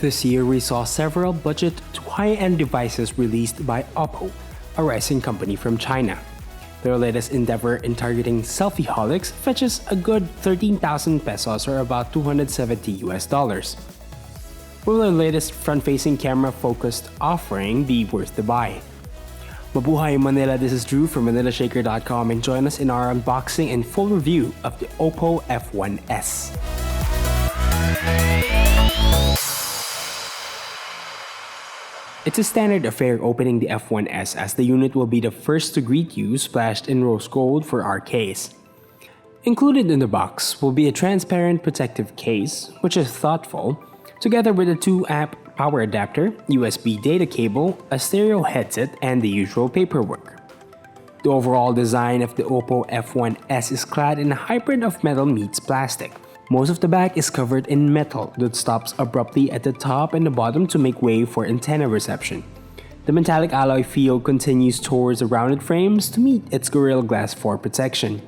This year we saw several budget to high-end devices released by Oppo, a rising company from China. Their latest endeavor in targeting selfie-holics fetches a good 13,000 pesos or about $270. Will their latest front-facing camera-focused offering be worth the buy? Mabuhay Manila, this is Drew from ManilaShaker.com and join us in our unboxing and full review of the Oppo F1s. It's a standard affair opening the F1s as the unit will be the first to greet you splashed in rose gold for our case. Included in the box will be a transparent protective case, which is thoughtful, together with a 2-amp power adapter, USB data cable, a stereo headset, and the usual paperwork. The overall design of the Oppo F1s is clad in a hybrid of metal meets plastic. Most of the back is covered in metal that stops abruptly at the top and the bottom to make way for antenna reception. The metallic alloy feel continues towards the rounded frames to meet its Gorilla Glass 4 protection.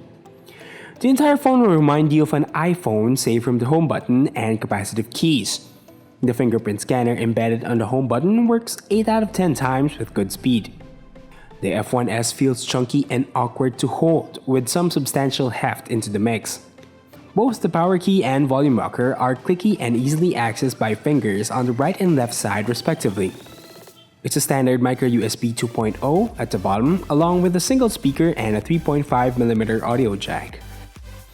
The entire phone will remind you of an iPhone save from the home button and capacitive keys. The fingerprint scanner embedded on the home button works 8 out of 10 times with good speed. The F1s feels chunky and awkward to hold, with some substantial heft into the mix. Both the power key and volume rocker are clicky and easily accessed by fingers on the right and left side respectively. It's a standard micro USB 2.0 at the bottom, along with a single speaker and a 3.5mm audio jack.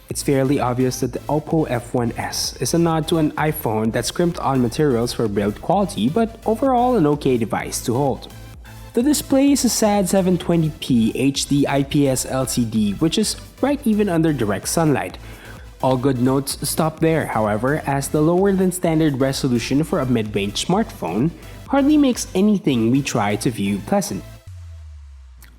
It's fairly obvious that the Oppo F1s is a nod to an iPhone that scrimped on materials for build quality, but overall an okay device to hold. The display is a sad 720p HD IPS LCD, which is right even under direct sunlight. All good notes stop there, however, as the lower than standard resolution for a mid-range smartphone hardly makes anything we try to view pleasant.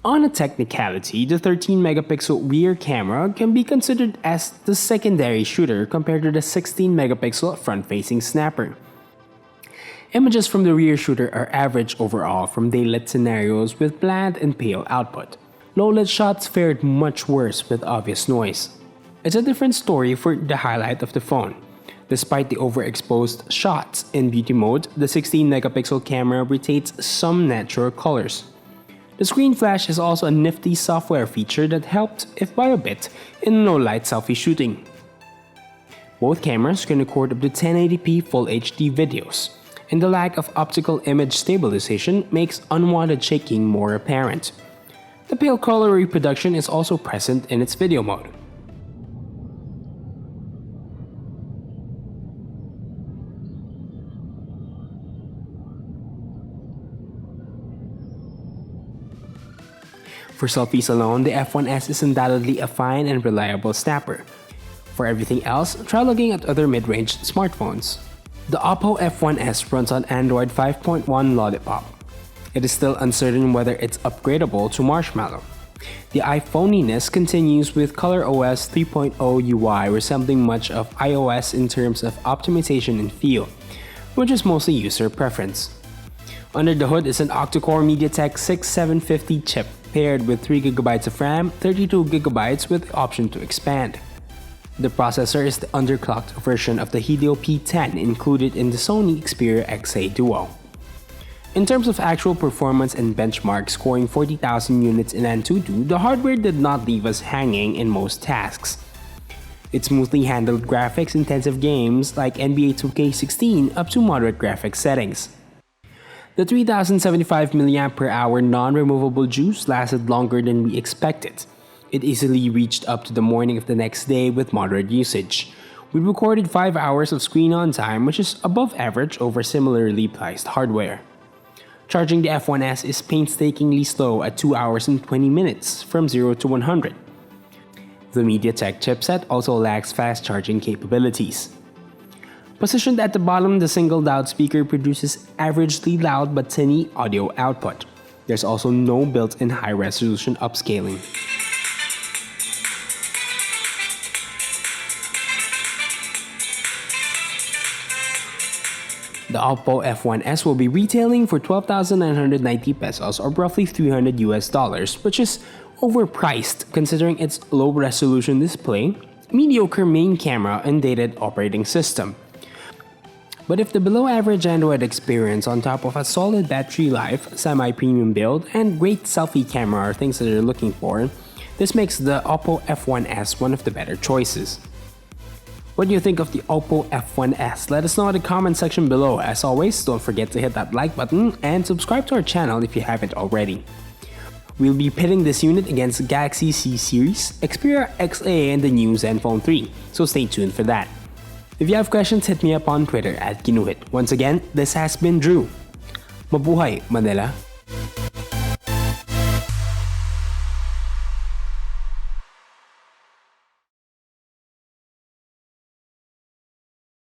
On a technicality, the 13-megapixel rear camera can be considered as the secondary shooter compared to the 16-megapixel front-facing snapper. Images from the rear shooter are average overall from daylit scenarios with bland and pale output. Low-lit shots fared much worse with obvious noise. It's a different story for the highlight of the phone. Despite the overexposed shots in beauty mode, the 16-megapixel camera retains some natural colors. The screen flash is also a nifty software feature that helped, if by a bit, in low-light selfie shooting. Both cameras can record up to 1080p Full HD videos, and the lack of optical image stabilization makes unwanted shaking more apparent. The pale color reproduction is also present in its video mode. For selfies alone, the F1s is undoubtedly a fine and reliable snapper. For everything else, try looking at other mid-range smartphones. The Oppo F1s runs on Android 5.1 Lollipop. It is still uncertain whether it's upgradable to Marshmallow. The iPhoniness continues with ColorOS 3.0 UI resembling much of iOS in terms of optimization and feel, which is mostly user preference. Under the hood is an octa-core MediaTek 6750 chip paired with 3GB of RAM, 32GB with the option to expand. The processor is the underclocked version of the Helio P10 included in the Sony Xperia XA Duo. In terms of actual performance and benchmark scoring 40,000 units in Antutu, the hardware did not leave us hanging in most tasks. It smoothly handled graphics-intensive games like NBA 2K16 up to moderate graphics settings. The 3075 mAh non-removable juice lasted longer than we expected. It easily reached up to the morning of the next day with moderate usage. We recorded 5 hours of screen-on time, which is above average over similarly priced hardware. Charging the F1s is painstakingly slow at 2 hours and 20 minutes from 0 to 100. The MediaTek chipset also lacks fast charging capabilities. Positioned at the bottom, the single loudspeaker produces averagely loud but tinny audio output. There's also no built-in high-resolution upscaling. The Oppo F1s will be retailing for 12,990 pesos or roughly $300, which is overpriced considering its low-resolution display, mediocre main camera, and dated operating system. But if the below average Android experience on top of a solid battery life, semi-premium build, and great selfie camera are things that you're looking for, this makes the Oppo F1s one of the better choices. What do you think of the Oppo F1s? Let us know in the comment section below. As always, don't forget to hit that like button and subscribe to our channel if you haven't already. We'll be pitting this unit against Galaxy C series, Xperia XA, and the new Zenfone 3, so stay tuned for that. If you have questions, hit me up on Twitter @Ginuhit. Once again, this has been Drew. Mabuhay, Manila!